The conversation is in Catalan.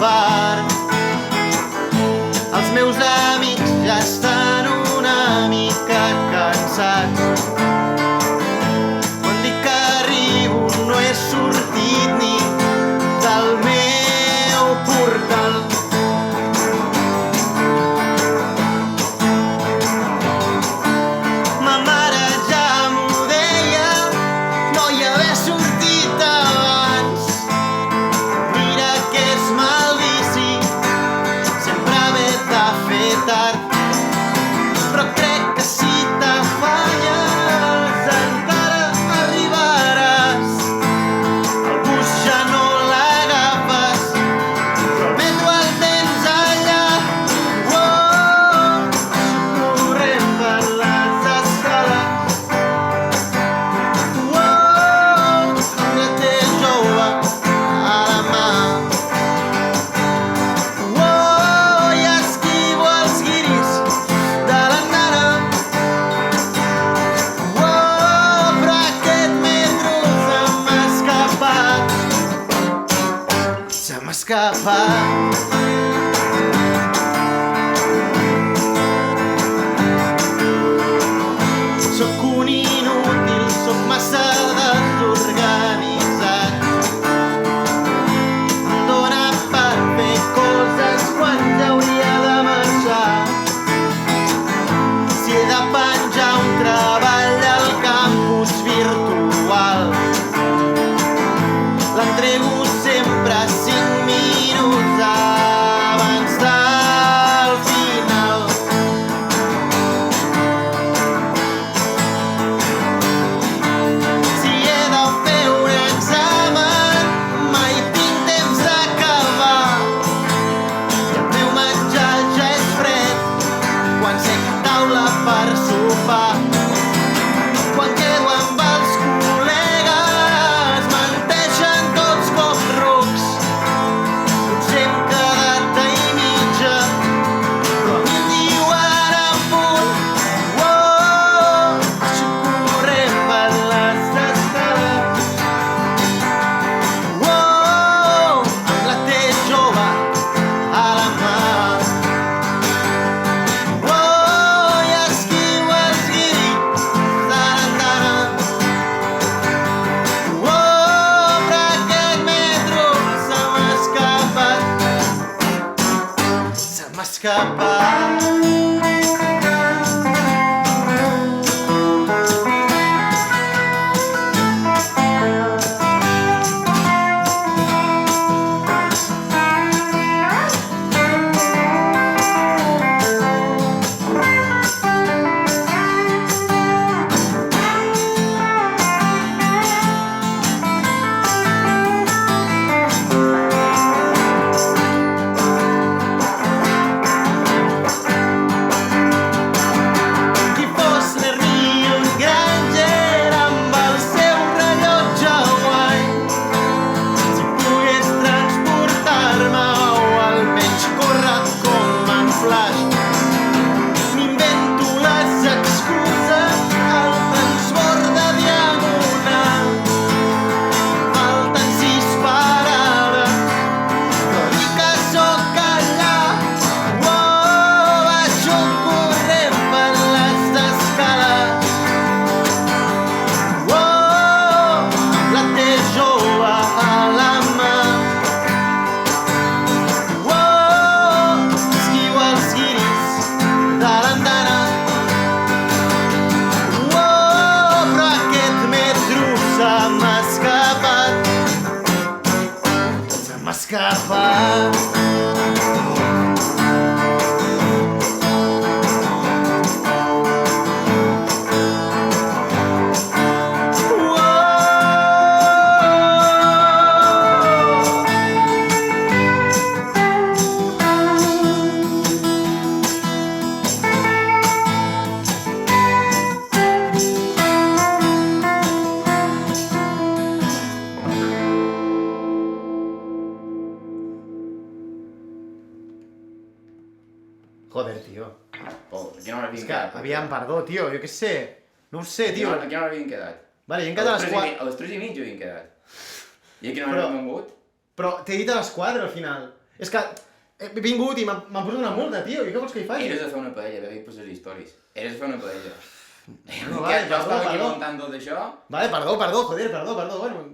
bar. Els meus amics ja estan una mica cansats. Quan dic que arribo no he sortit ni del meu portal. Ma mare ja m'ho deia, no hi haver sortit abans. Mira que és mal vici, sempre haver de fer tard. Però crec que si t'afanyes encara arribaràs. El bus ja no l'agafes, però el metro el tens allà. Corrent per les escales. Amb la té jove a la mà. I esquivo els guiris de l'andana. Però aquest metro se m'ha escapat. Se m'ha escapat. Sóc un inútil, sóc massa desorganitzat. Em dóna per fer coses quan ja hauria de marxar. Si he de penjar un treball al campus virtual, l'entrego sempre 5 minuts abans del final. Si he de fer un examen, mai tinc temps d'acabar. I el meu menjar ja és fred quan sec taula per sopar. Quan quedo amb els col·legues menteixen tots com rucs. Potser hem quedat a i mitja, però a mi em diuen en punt. Baixo corrent per les escales. Amb la té jove a la mà. I esquivo els guiris de l'andana. Però aquest metro se m'ha escapat. Se m'ha escapat. Qui fos l'Hermione Granger amb el seu rellotge guai. Si pogués transportar-me o almenys córrer com en Flash. M'invento les excuses, el transbord de diagonal, falten 6 parades, però dic que sóc allà. Baixo corrent per les escales. Amb la té jove a la mà. Esquivo els guiris de l'andana. Però aquest metro se m'ha escapat. Se m'ha escapat. Joder, tio. Oh, a quina hora És havien que, quedat? aviam, perdó, tio, jo què sé. No ho sé, tio. A quina hora havien quedat? Vale, jo hem quedat a les 4. A les 3:30 havien quedat. I a quina hora Però- hem mogut? Però t'he dit a les 4 al final. És que he vingut i m'han posat una multa, tio, i què vols que hi faci? Eres a fer una paella, ve i posar històries. Eres a fer una paella. No, vale, jo estava aquí perdó. muntant tot això. Vale, perdó, joder, perdó, bueno...